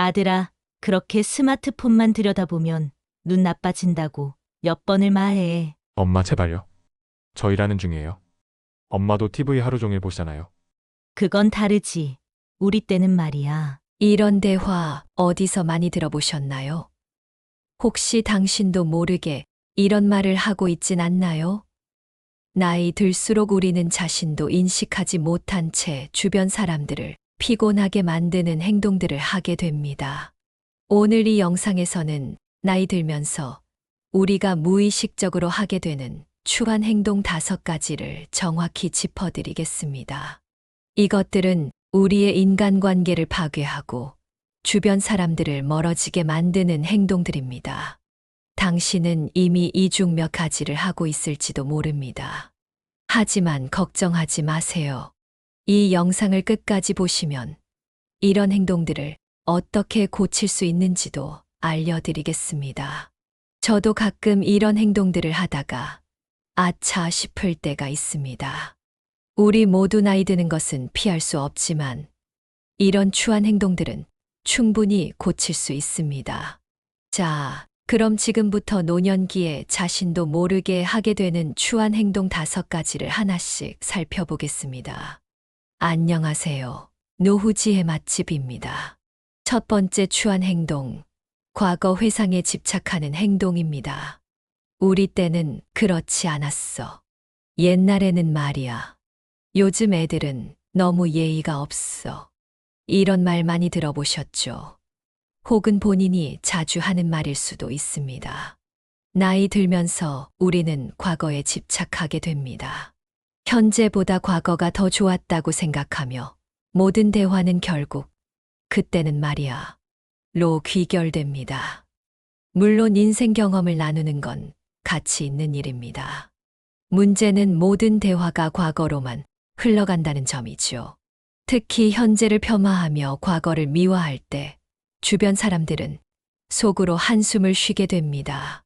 아들아, 그렇게 스마트폰만 들여다보면 눈 나빠진다고 몇 번을 말해. 엄마 제발요. 저 일하는 중이에요. 엄마도 TV 하루 종일 보시잖아요. 그건 다르지. 우리 때는 말이야. 이런 대화 어디서 많이 들어보셨나요? 혹시 당신도 모르게 이런 말을 하고 있진 않나요? 나이 들수록 우리는 자신도 인식하지 못한 채 주변 사람들을 피곤하게 만드는 행동들을 하게 됩니다. 오늘 이 영상에서는 나이 들면서 우리가 무의식적으로 하게 되는 추한 행동 5가지를 정확히 짚어드리겠습니다. 이것들은 우리의 인간관계를 파괴하고 주변 사람들을 멀어지게 만드는 행동들입니다. 당신은 이미 이 중 몇 가지를 하고 있을지도 모릅니다. 하지만 걱정하지 마세요. 이 영상을 끝까지 보시면 이런 행동들을 어떻게 고칠 수 있는지도 알려드리겠습니다. 저도 가끔 이런 행동들을 하다가 아차 싶을 때가 있습니다. 우리 모두 나이 드는 것은 피할 수 없지만 이런 추한 행동들은 충분히 고칠 수 있습니다. 자, 그럼 지금부터 노년기에 자신도 모르게 하게 되는 추한 행동 5가지를 하나씩 살펴보겠습니다. 안녕하세요. 노후지의 맛집입니다. 첫 번째 추한 행동, 과거 회상에 집착하는 행동입니다. 우리 때는 그렇지 않았어. 옛날에는 말이야. 요즘 애들은 너무 예의가 없어. 이런 말 많이 들어보셨죠? 혹은 본인이 자주 하는 말일 수도 있습니다. 나이 들면서 우리는 과거에 집착하게 됩니다. 현재보다 과거가 더 좋았다고 생각하며 모든 대화는 결국 그때는 말이야 로 귀결됩니다. 물론 인생 경험을 나누는 건 가치 있는 일입니다. 문제는 모든 대화가 과거로만 흘러간다는 점이죠. 특히 현재를 폄하하며 과거를 미화할 때 주변 사람들은 속으로 한숨을 쉬게 됩니다.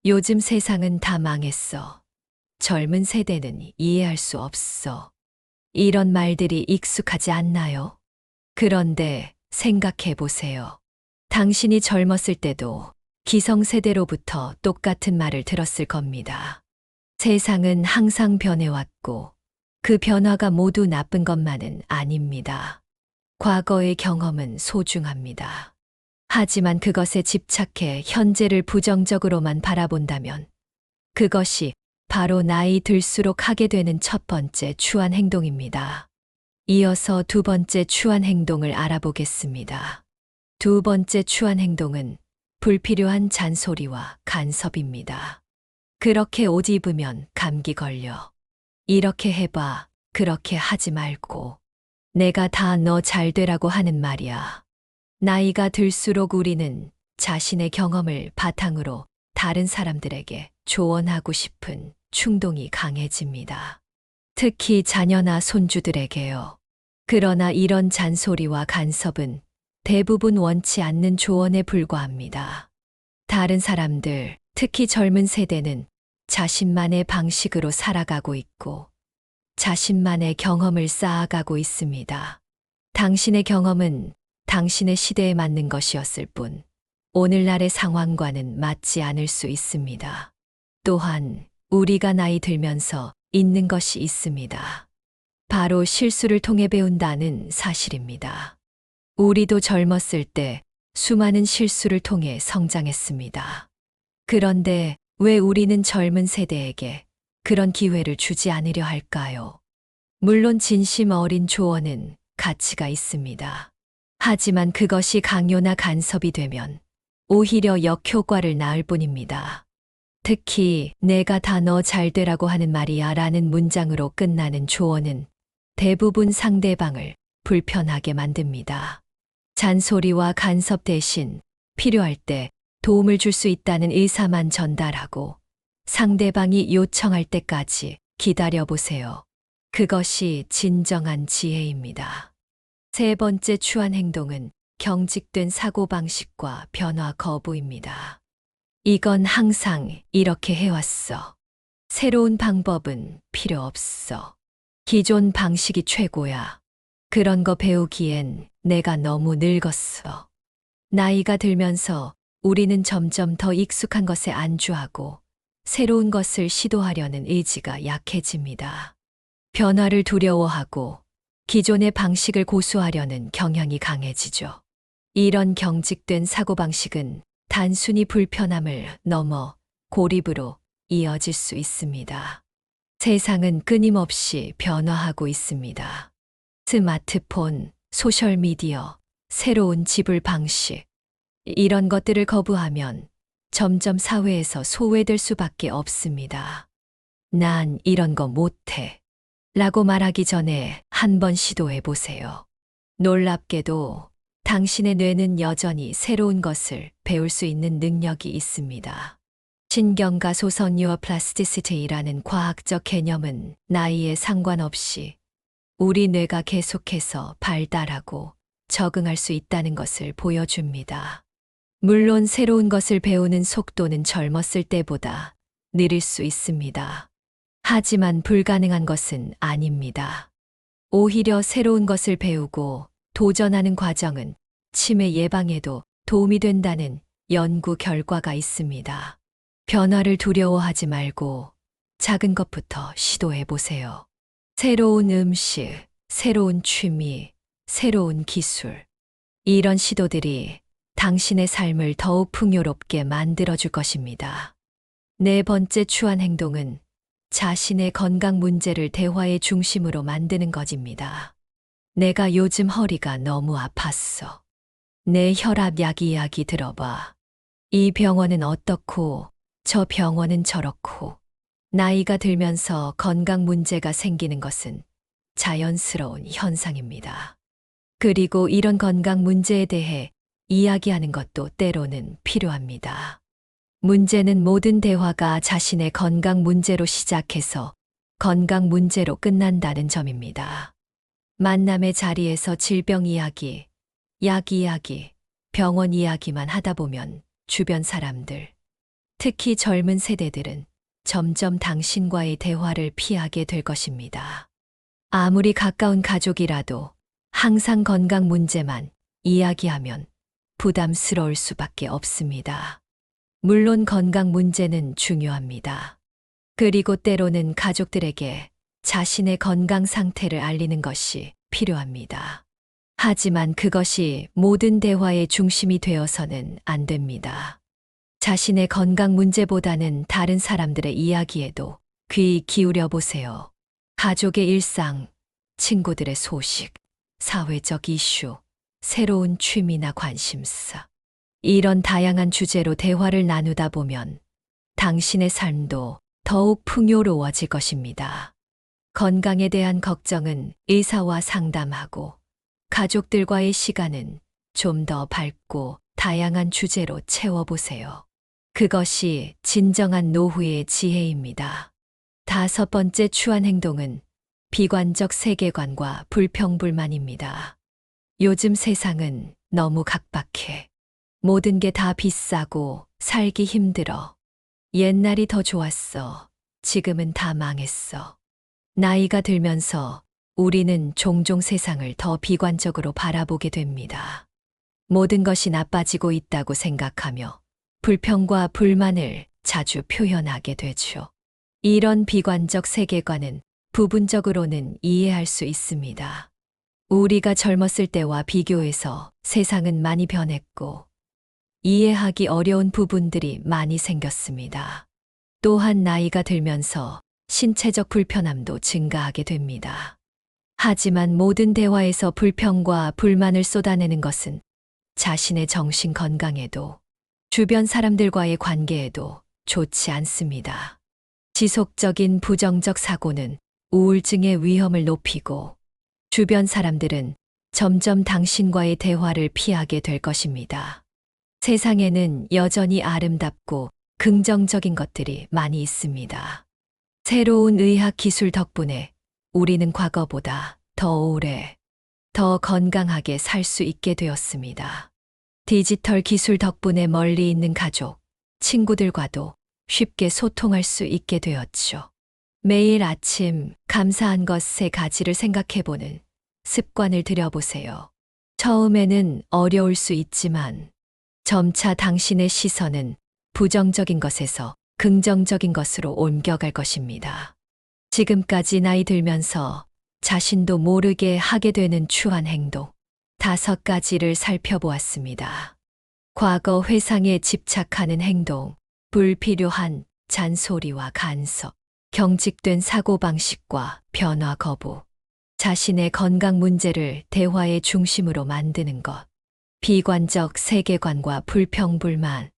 요즘 세상은 다 망했어. 젊은 세대는 이해할 수 없어. 이런 말들이 익숙하지 않나요? 그런데 생각해 보세요. 당신이 젊었을 때도 기성세대로부터 똑같은 말을 들었을 겁니다. 세상은 항상 변해왔고 그 변화가 모두 나쁜 것만은 아닙니다. 과거의 경험은 소중합니다. 하지만 그것에 집착해 현재를 부정적으로만 바라본다면 그것이 바로 나이 들수록 하게 되는 첫 번째 추한 행동입니다. 이어서 두 번째 추한 행동을 알아보겠습니다. 두 번째 추한 행동은 불필요한 잔소리와 간섭입니다. 그렇게 옷 입으면 감기 걸려. 이렇게 해봐, 그렇게 하지 말고. 내가 다 너 잘 되라고 하는 말이야. 나이가 들수록 우리는 자신의 경험을 바탕으로 다른 사람들에게 조언하고 싶은 충동이 강해집니다. 특히 자녀나 손주들에게요. 그러나 이런 잔소리와 간섭은 대부분 원치 않는 조언에 불과합니다. 다른 사람들, 특히 젊은 세대는 자신만의 방식으로 살아가고 있고 자신만의 경험을 쌓아가고 있습니다. 당신의 경험은 당신의 시대에 맞는 것이었을 뿐 오늘날의 상황과는 맞지 않을 수 있습니다. 또한 우리가 나이 들면서 잊는 것이 있습니다. 바로 실수를 통해 배운다는 사실입니다. 우리도 젊었을 때 수많은 실수를 통해 성장했습니다. 그런데 왜 우리는 젊은 세대에게 그런 기회를 주지 않으려 할까요? 물론 진심 어린 조언은 가치가 있습니다. 하지만 그것이 강요나 간섭이 되면 오히려 역효과를 낳을 뿐입니다. 특히 내가 다 너 잘 되라고 하는 말이야 라는 문장으로 끝나는 조언은 대부분 상대방을 불편하게 만듭니다. 잔소리와 간섭 대신 필요할 때 도움을 줄 수 있다는 의사만 전달하고 상대방이 요청할 때까지 기다려보세요. 그것이 진정한 지혜입니다. 세 번째 추한 행동은 경직된 사고방식과 변화 거부입니다. 이건 항상 이렇게 해왔어. 새로운 방법은 필요 없어. 기존 방식이 최고야. 그런 거 배우기엔 내가 너무 늙었어. 나이가 들면서 우리는 점점 더 익숙한 것에 안주하고 새로운 것을 시도하려는 의지가 약해집니다. 변화를 두려워하고 기존의 방식을 고수하려는 경향이 강해지죠. 이런 경직된 사고방식은 단순히 불편함을 넘어 고립으로 이어질 수 있습니다. 세상은 끊임없이 변화하고 있습니다. 스마트폰, 소셜미디어, 새로운 지불 방식, 이런 것들을 거부하면 점점 사회에서 소외될 수밖에 없습니다. 난 이런 거 못해. 라고 말하기 전에 한번 시도해 보세요. 놀랍게도 당신의 뇌는 여전히 새로운 것을 배울 수 있는 능력이 있습니다. 신경가소성 뉴어플라스티시티라는 과학적 개념은 나이에 상관없이 우리 뇌가 계속해서 발달하고 적응할 수 있다는 것을 보여줍니다. 물론 새로운 것을 배우는 속도는 젊었을 때보다 느릴 수 있습니다. 하지만 불가능한 것은 아닙니다. 오히려 새로운 것을 배우고 도전하는 과정은 치매 예방에도 도움이 된다는 연구 결과가 있습니다. 변화를 두려워하지 말고 작은 것부터 시도해 보세요. 새로운 음식, 새로운 취미, 새로운 기술. 이런 시도들이 당신의 삶을 더욱 풍요롭게 만들어줄 것입니다. 네 번째 추한 행동은 자신의 건강 문제를 대화의 중심으로 만드는 것입니다. 내가 요즘 허리가 너무 아팠어. 내 혈압약 이야기 들어봐. 이 병원은 어떻고 저 병원은 저렇고. 나이가 들면서 건강 문제가 생기는 것은 자연스러운 현상입니다. 그리고 이런 건강 문제에 대해 이야기하는 것도 때로는 필요합니다. 문제는 모든 대화가 자신의 건강 문제로 시작해서 건강 문제로 끝난다는 점입니다. 만남의 자리에서 질병 이야기, 약 이야기, 병원 이야기만 하다 보면 주변 사람들, 특히 젊은 세대들은 점점 당신과의 대화를 피하게 될 것입니다. 아무리 가까운 가족이라도 항상 건강 문제만 이야기하면 부담스러울 수밖에 없습니다. 물론 건강 문제는 중요합니다. 그리고 때로는 가족들에게 자신의 건강 상태를 알리는 것이 필요합니다. 하지만 그것이 모든 대화의 중심이 되어서는 안 됩니다. 자신의 건강 문제보다는 다른 사람들의 이야기에도 귀 기울여 보세요. 가족의 일상, 친구들의 소식, 사회적 이슈, 새로운 취미나 관심사. 이런 다양한 주제로 대화를 나누다 보면 당신의 삶도 더욱 풍요로워질 것입니다. 건강에 대한 걱정은 의사와 상담하고 가족들과의 시간은 좀 더 밝고 다양한 주제로 채워보세요. 그것이 진정한 노후의 지혜입니다. 다섯 번째 추한 행동은 비관적 세계관과 불평불만입니다. 요즘 세상은 너무 각박해. 모든 게 다 비싸고 살기 힘들어. 옛날이 더 좋았어. 지금은 다 망했어. 나이가 들면서 우리는 종종 세상을 더 비관적으로 바라보게 됩니다. 모든 것이 나빠지고 있다고 생각하며 불평과 불만을 자주 표현하게 되죠. 이런 비관적 세계관은 부분적으로는 이해할 수 있습니다. 우리가 젊었을 때와 비교해서 세상은 많이 변했고 이해하기 어려운 부분들이 많이 생겼습니다. 또한 나이가 들면서 신체적 불편함도 증가하게 됩니다. 하지만 모든 대화에서 불평과 불만을 쏟아내는 것은 자신의 정신 건강에도 주변 사람들과의 관계에도 좋지 않습니다. 지속적인 부정적 사고는 우울증의 위험을 높이고 주변 사람들은 점점 당신과의 대화를 피하게 될 것입니다. 세상에는 여전히 아름답고 긍정적인 것들이 많이 있습니다. 새로운 의학 기술 덕분에 우리는 과거보다 더 오래, 더 건강하게 살 수 있게 되었습니다. 디지털 기술 덕분에 멀리 있는 가족, 친구들과도 쉽게 소통할 수 있게 되었죠. 매일 아침 감사한 것 세 가지를 생각해보는 습관을 들여보세요. 처음에는 어려울 수 있지만 점차 당신의 시선은 부정적인 것에서 긍정적인 것으로 옮겨갈 것입니다. 지금까지 나이 들면서 자신도 모르게 하게 되는 추한 행동 5가지를 살펴보았습니다. 과거 회상에 집착하는 행동, 불필요한 잔소리와 간섭, 경직된 사고방식과 변화 거부, 자신의 건강 문제를 대화의 중심으로 만드는 것, 비관적 세계관과 불평불만,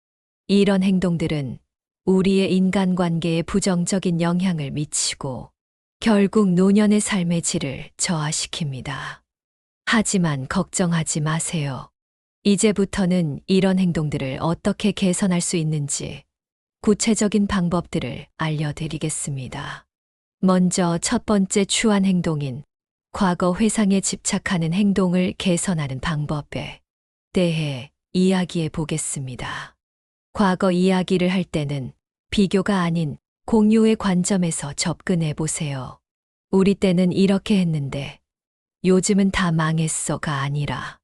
이런 행동들은 우리의 인간관계에 부정적인 영향을 미치고 결국 노년의 삶의 질을 저하시킵니다. 하지만 걱정하지 마세요. 이제부터는 이런 행동들을 어떻게 개선할 수 있는지 구체적인 방법들을 알려드리겠습니다. 먼저 첫 번째 추한 행동인 과거 회상에 집착하는 행동을 개선하는 방법에 대해 이야기해 보겠습니다. 과거 이야기를 할 때는 비교가 아닌 공유의 관점에서 접근해 보세요. 우리 때는 이렇게 했는데 요즘은 다 망했어가 아니라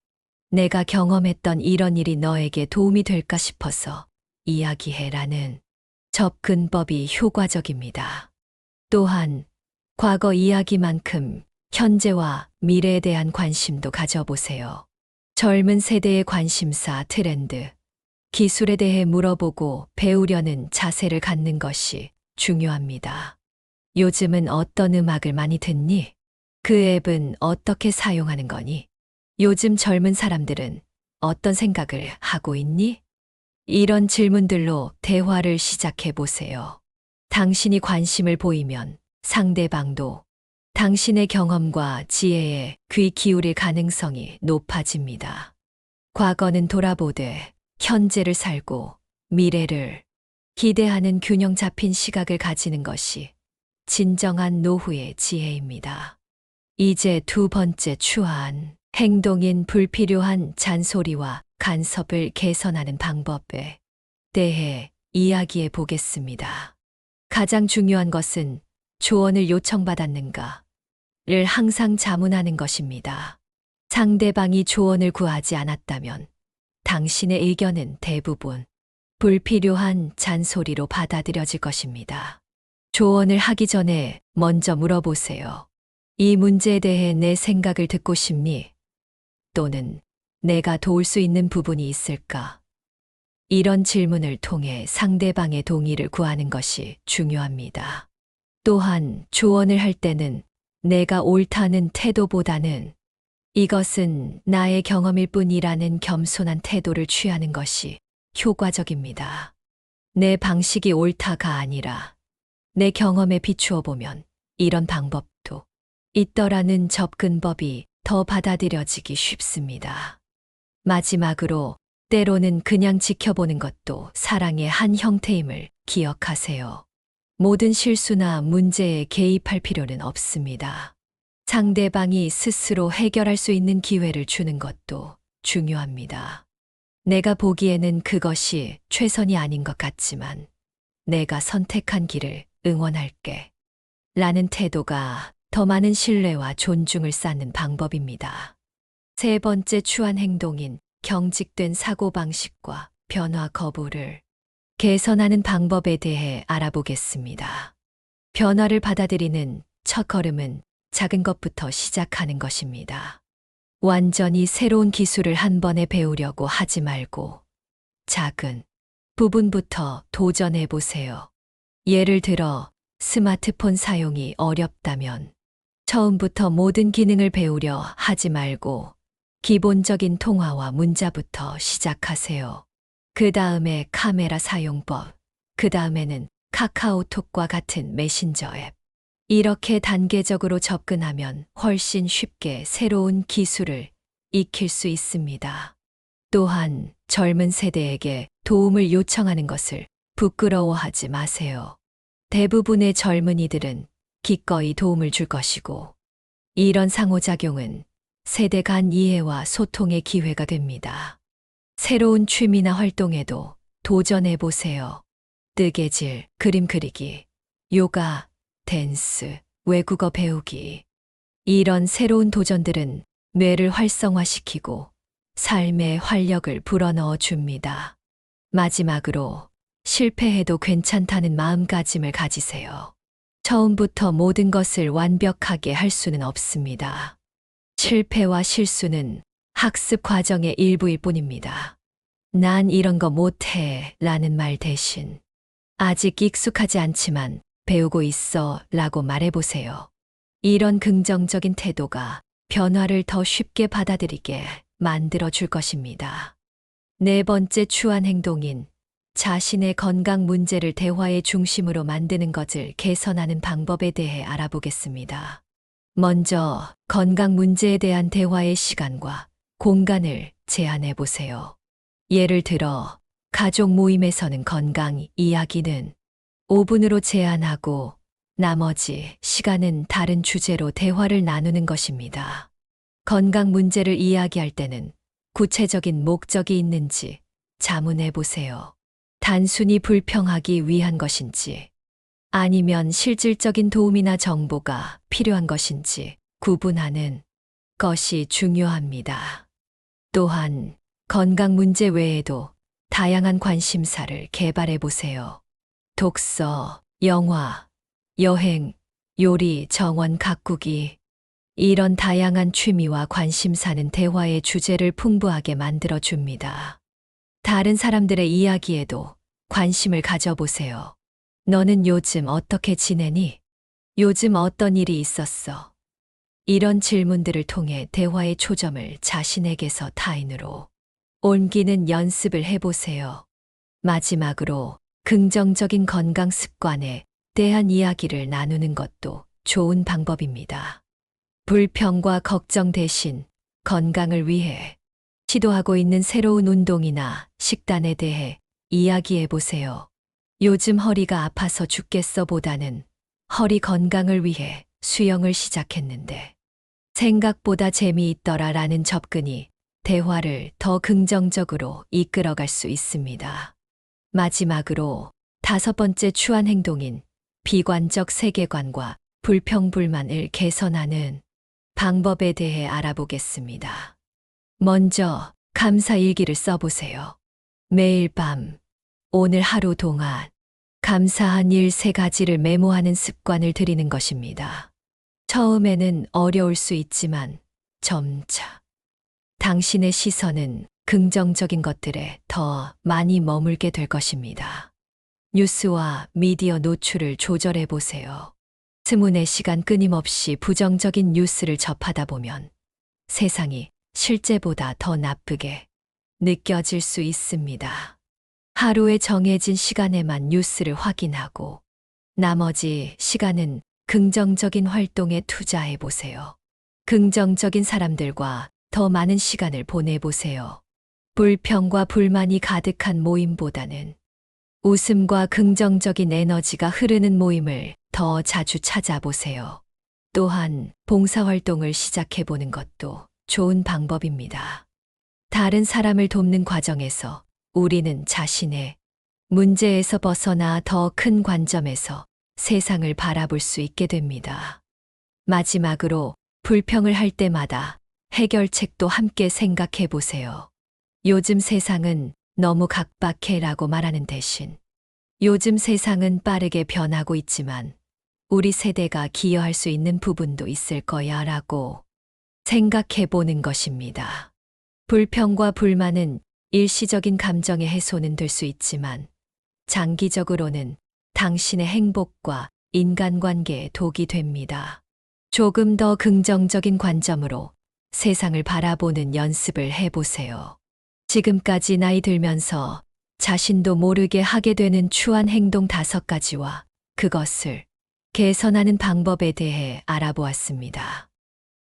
내가 경험했던 이런 일이 너에게 도움이 될까 싶어서 이야기해라는 접근법이 효과적입니다. 또한 과거 이야기만큼 현재와 미래에 대한 관심도 가져보세요. 젊은 세대의 관심사, 트렌드, 기술에 대해 물어보고 배우려는 자세를 갖는 것이 중요합니다. 요즘은 어떤 음악을 많이 듣니? 그 앱은 어떻게 사용하는 거니? 요즘 젊은 사람들은 어떤 생각을 하고 있니? 이런 질문들로 대화를 시작해 보세요. 당신이 관심을 보이면 상대방도 당신의 경험과 지혜에 귀 기울일 가능성이 높아집니다. 과거는 돌아보되 현재를 살고 미래를 기대하는 균형 잡힌 시각을 가지는 것이 진정한 노후의 지혜입니다. 이제 두 번째 추한 행동인 불필요한 잔소리와 간섭을 개선하는 방법에 대해 이야기해 보겠습니다. 가장 중요한 것은 조언을 요청받았는가를 항상 자문하는 것입니다. 상대방이 조언을 구하지 않았다면 당신의 의견은 대부분 불필요한 잔소리로 받아들여질 것입니다. 조언을 하기 전에 먼저 물어보세요. 이 문제에 대해 내 생각을 듣고 싶니? 또는 내가 도울 수 있는 부분이 있을까? 이런 질문을 통해 상대방의 동의를 구하는 것이 중요합니다. 또한 조언을 할 때는 내가 옳다는 태도보다는 이것은 나의 경험일 뿐이라는 겸손한 태도를 취하는 것이 효과적입니다. 내 방식이 옳다가 아니라 내 경험에 비추어 보면 이런 방법도 있더라는 접근법이 더 받아들여지기 쉽습니다. 마지막으로 때로는 그냥 지켜보는 것도 사랑의 한 형태임을 기억하세요. 모든 실수나 문제에 개입할 필요는 없습니다. 상대방이 스스로 해결할 수 있는 기회를 주는 것도 중요합니다. 내가 보기에는 그것이 최선이 아닌 것 같지만 내가 선택한 길을 응원할게. 라는 태도가 더 많은 신뢰와 존중을 쌓는 방법입니다. 세 번째 추한 행동인 경직된 사고방식과 변화 거부를 개선하는 방법에 대해 알아보겠습니다. 변화를 받아들이는 첫 걸음은 작은 것부터 시작하는 것입니다. 완전히 새로운 기술을 한 번에 배우려고 하지 말고 작은 부분부터 도전해 보세요. 예를 들어 스마트폰 사용이 어렵다면 처음부터 모든 기능을 배우려 하지 말고 기본적인 통화와 문자부터 시작하세요. 그 다음에 카메라 사용법, 그 다음에는 카카오톡과 같은 메신저 앱. 이렇게 단계적으로 접근하면 훨씬 쉽게 새로운 기술을 익힐 수 있습니다. 또한 젊은 세대에게 도움을 요청하는 것을 부끄러워하지 마세요. 대부분의 젊은이들은 기꺼이 도움을 줄 것이고, 이런 상호작용은 세대 간 이해와 소통의 기회가 됩니다. 새로운 취미나 활동에도 도전해 보세요. 뜨개질, 그림 그리기, 요가, 댄스, 외국어 배우기. 이런 새로운 도전들은 뇌를 활성화시키고 삶의 활력을 불어넣어 줍니다. 마지막으로 실패해도 괜찮다는 마음가짐을 가지세요. 처음부터 모든 것을 완벽하게 할 수는 없습니다. 실패와 실수는 학습 과정의 일부일 뿐입니다. 난 이런 거 못해 라는 말 대신 아직 익숙하지 않지만 배우고 있어 라고 말해보세요. 이런 긍정적인 태도가 변화를 더 쉽게 받아들이게 만들어 줄 것입니다. 네 번째 추한 행동인 자신의 건강 문제를 대화의 중심으로 만드는 것을 개선하는 방법에 대해 알아보겠습니다. 먼저 건강 문제에 대한 대화의 시간과 공간을 제한해 보세요. 예를 들어 가족 모임에서는 건강 이야기는 5분으로 제한하고 나머지 시간은 다른 주제로 대화를 나누는 것입니다. 건강 문제를 이야기할 때는 구체적인 목적이 있는지 자문해 보세요. 단순히 불평하기 위한 것인지 아니면 실질적인 도움이나 정보가 필요한 것인지 구분하는 것이 중요합니다. 또한 건강 문제 외에도 다양한 관심사를 개발해 보세요. 독서, 영화, 여행, 요리, 정원 가꾸기. 이런 다양한 취미와 관심사는 대화의 주제를 풍부하게 만들어 줍니다. 다른 사람들의 이야기에도 관심을 가져보세요. 너는 요즘 어떻게 지내니? 요즘 어떤 일이 있었어? 이런 질문들을 통해 대화의 초점을 자신에게서 타인으로 옮기는 연습을 해보세요. 마지막으로 긍정적인 건강 습관에 대한 이야기를 나누는 것도 좋은 방법입니다. 불평과 걱정 대신 건강을 위해 시도하고 있는 새로운 운동이나 식단에 대해 이야기해 보세요. 요즘 허리가 아파서 죽겠어 보다는 허리 건강을 위해 수영을 시작했는데 생각보다 재미있더라 라는 접근이 대화를 더 긍정적으로 이끌어갈 수 있습니다. 마지막으로 다섯 번째 추한 행동인 비관적 세계관과 불평불만을 개선하는 방법에 대해 알아보겠습니다. 먼저 감사일기를 써보세요. 매일 밤, 오늘 하루 동안 감사한 일 3가지를 메모하는 습관을 들이는 것입니다. 처음에는 어려울 수 있지만 점차 당신의 시선은 긍정적인 것들에 더 많이 머물게 될 것입니다. 뉴스와 미디어 노출을 조절해 보세요. 스문의 시간 끊임없이 부정적인 뉴스를 접하다 보면 세상이 실제보다 더 나쁘게 느껴질 수 있습니다. 하루에 정해진 시간에만 뉴스를 확인하고 나머지 시간은 긍정적인 활동에 투자해 보세요. 긍정적인 사람들과 더 많은 시간을 보내보세요. 불평과 불만이 가득한 모임보다는 웃음과 긍정적인 에너지가 흐르는 모임을 더 자주 찾아보세요. 또한 봉사활동을 시작해보는 것도 좋은 방법입니다. 다른 사람을 돕는 과정에서 우리는 자신의 문제에서 벗어나 더 큰 관점에서 세상을 바라볼 수 있게 됩니다. 마지막으로 불평을 할 때마다 해결책도 함께 생각해 보세요. 요즘 세상은 너무 각박해 라고 말하는 대신 요즘 세상은 빠르게 변하고 있지만 우리 세대가 기여할 수 있는 부분도 있을 거야 라고 생각해 보는 것입니다. 불평과 불만은 일시적인 감정의 해소는 될 수 있지만 장기적으로는 당신의 행복과 인간관계에 독이 됩니다. 조금 더 긍정적인 관점으로 세상을 바라보는 연습을 해보세요. 지금까지 나이 들면서 자신도 모르게 하게 되는 추한 행동 5가지와 그것을 개선하는 방법에 대해 알아보았습니다.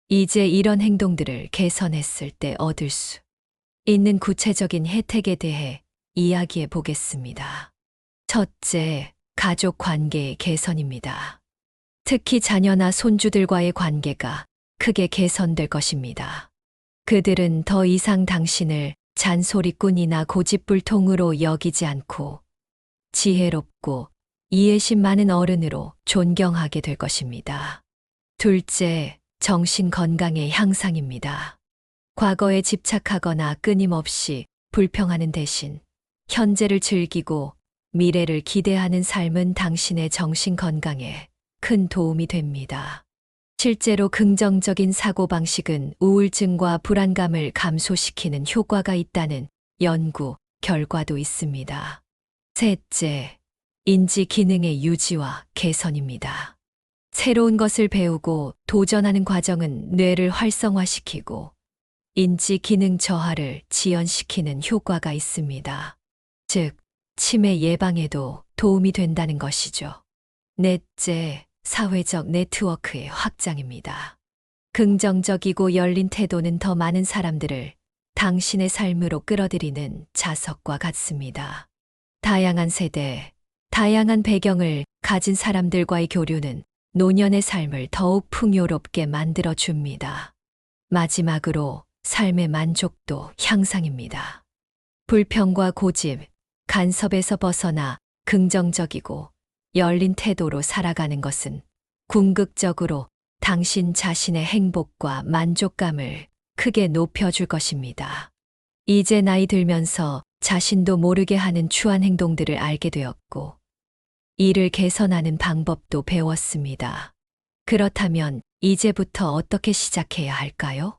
이제 이런 행동들을 개선했을 때 얻을 수 있는 구체적인 혜택에 대해 이야기해 보겠습니다. 첫째, 가족 관계의 개선입니다. 특히 자녀나 손주들과의 관계가 크게 개선될 것입니다. 그들은 더 이상 당신을 잔소리꾼이나 고집불통으로 여기지 않고 지혜롭고 이해심 많은 어른으로 존경하게 될 것입니다. 둘째, 정신 건강의 향상입니다. 과거에 집착하거나 끊임없이 불평하는 대신 현재를 즐기고 미래를 기대하는 삶은 당신의 정신 건강에 큰 도움이 됩니다. 실제로 긍정적인 사고방식은 우울증과 불안감을 감소시키는 효과가 있다는 연구 결과도 있습니다. 셋째, 인지 기능의 유지와 개선입니다. 새로운 것을 배우고 도전하는 과정은 뇌를 활성화시키고 인지 기능 저하를 지연시키는 효과가 있습니다. 즉, 치매 예방에도 도움이 된다는 것이죠. 넷째, 사회적 네트워크의 확장입니다. 긍정적이고 열린 태도는 더 많은 사람들을 당신의 삶으로 끌어들이는 자석과 같습니다. 다양한 세대, 다양한 배경을 가진 사람들과의 교류는 노년의 삶을 더욱 풍요롭게 만들어 줍니다. 마지막으로 삶의 만족도 향상입니다. 불평과 고집, 간섭에서 벗어나 긍정적이고 열린 태도로 살아가는 것은 궁극적으로 당신 자신의 행복과 만족감을 크게 높여줄 것입니다. 이제 나이 들면서 자신도 모르게 하는 추한 행동들을 알게 되었고, 이를 개선하는 방법도 배웠습니다. 그렇다면 이제부터 어떻게 시작해야 할까요?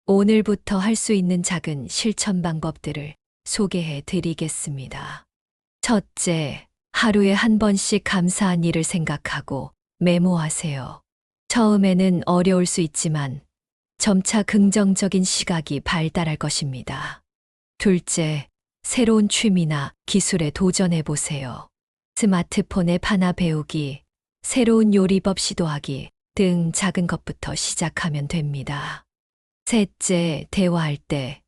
오늘부터 할 수 있는 작은 실천 방법들을 소개해 드리겠습니다. 첫째, 하루에 한 번씩 감사한 일을 생각하고 메모하세요. 처음에는 어려울 수 있지만 점차 긍정적인 시각이 발달할 것입니다. 둘째, 새로운 취미나 기술에 도전해 보세요. 스마트폰 앱 하나 배우기, 새로운 요리법 시도하기 등 작은 것부터 시작하면 됩니다. 셋째, 대화할 때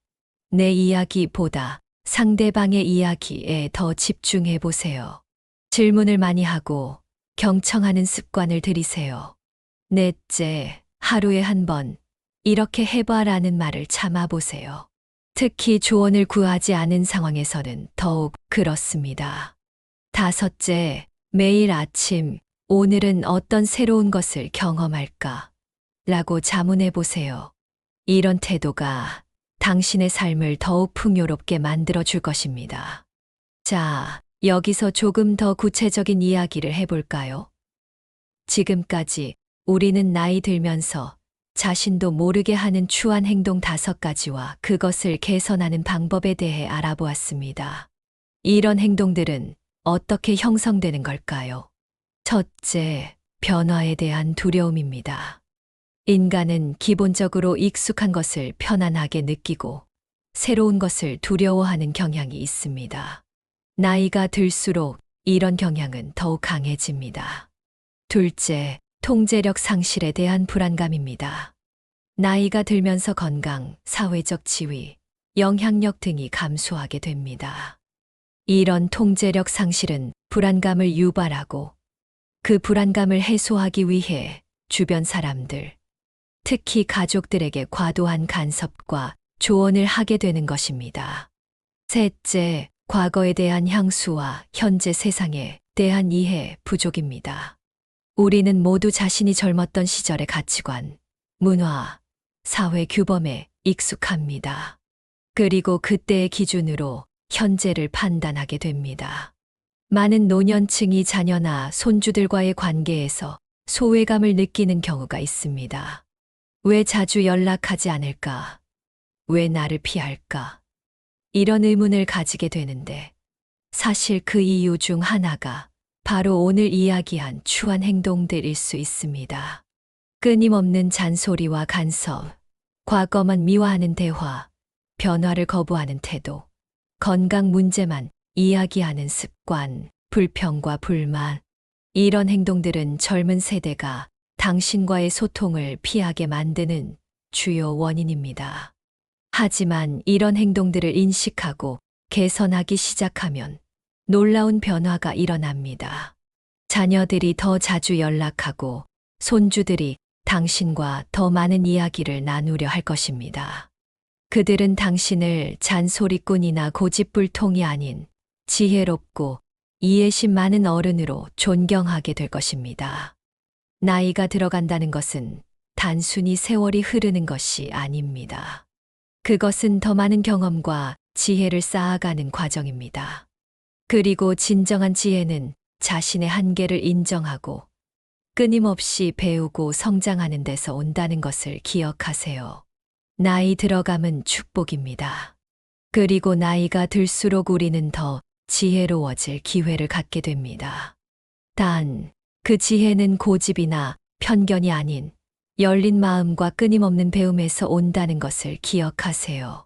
내 이야기보다 상대방의 이야기에 더 집중해 보세요. 질문을 많이 하고 경청하는 습관을 들이세요. 넷째, 하루에 한 번 이렇게 해봐라는 말을 참아보세요. 특히 조언을 구하지 않은 상황에서는 더욱 그렇습니다. 다섯째, 매일 아침 오늘은 어떤 새로운 것을 경험할까? 라고 자문해 보세요. 이런 태도가 당신의 삶을 더욱 풍요롭게 만들어 줄 것입니다. 자, 여기서 조금 더 구체적인 이야기를 해볼까요? 지금까지 우리는 나이 들면서 자신도 모르게 하는 추한 행동 5가지와 그것을 개선하는 방법에 대해 알아보았습니다. 이런 행동들은 어떻게 형성되는 걸까요? 첫째, 변화에 대한 두려움입니다. 인간은 기본적으로 익숙한 것을 편안하게 느끼고 새로운 것을 두려워하는 경향이 있습니다. 나이가 들수록 이런 경향은 더욱 강해집니다. 둘째, 통제력 상실에 대한 불안감입니다. 나이가 들면서 건강, 사회적 지위, 영향력 등이 감소하게 됩니다. 이런 통제력 상실은 불안감을 유발하고 그 불안감을 해소하기 위해 주변 사람들, 특히 가족들에게 과도한 간섭과 조언을 하게 되는 것입니다. 셋째, 과거에 대한 향수와 현재 세상에 대한 이해 부족입니다. 우리는 모두 자신이 젊었던 시절의 가치관, 문화, 사회 규범에 익숙합니다. 그리고 그때의 기준으로 현재를 판단하게 됩니다. 많은 노년층이 자녀나 손주들과의 관계에서 소외감을 느끼는 경우가 있습니다. 왜 자주 연락하지 않을까? 왜 나를 피할까? 이런 의문을 가지게 되는데 사실 그 이유 중 하나가 바로 오늘 이야기한 추한 행동들일 수 있습니다. 끊임없는 잔소리와 간섭, 과거만 미화하는 대화, 변화를 거부하는 태도, 건강 문제만 이야기하는 습관, 불평과 불만. 이런 행동들은 젊은 세대가 당신과의 소통을 피하게 만드는 주요 원인입니다. 하지만 이런 행동들을 인식하고 개선하기 시작하면 놀라운 변화가 일어납니다. 자녀들이 더 자주 연락하고 손주들이 당신과 더 많은 이야기를 나누려 할 것입니다. 그들은 당신을 잔소리꾼이나 고집불통이 아닌 지혜롭고 이해심 많은 어른으로 존경하게 될 것입니다. 나이가 들어간다는 것은 단순히 세월이 흐르는 것이 아닙니다. 그것은 더 많은 경험과 지혜를 쌓아가는 과정입니다. 그리고 진정한 지혜는 자신의 한계를 인정하고 끊임없이 배우고 성장하는 데서 온다는 것을 기억하세요. 나이 들어감은 축복입니다. 그리고 나이가 들수록 우리는 더 지혜로워질 기회를 갖게 됩니다. 단, 그 지혜는 고집이나 편견이 아닌 열린 마음과 끊임없는 배움에서 온다는 것을 기억하세요.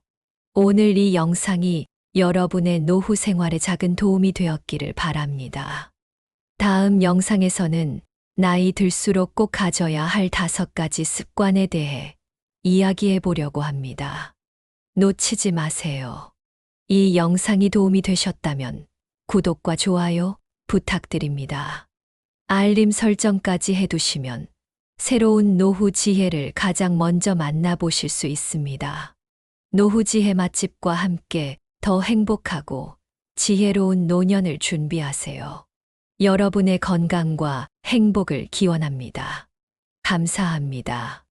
오늘 이 영상이 여러분의 노후 생활에 작은 도움이 되었기를 바랍니다. 다음 영상에서는 나이 들수록 꼭 가져야 할 5가지 습관에 대해 이야기해 보려고 합니다. 놓치지 마세요. 이 영상이 도움이 되셨다면 구독과 좋아요 부탁드립니다. 알림 설정까지 해두시면 새로운 노후 지혜를 가장 먼저 만나보실 수 있습니다. 노후 지혜 맛집과 함께 더 행복하고 지혜로운 노년을 준비하세요. 여러분의 건강과 행복을 기원합니다. 감사합니다.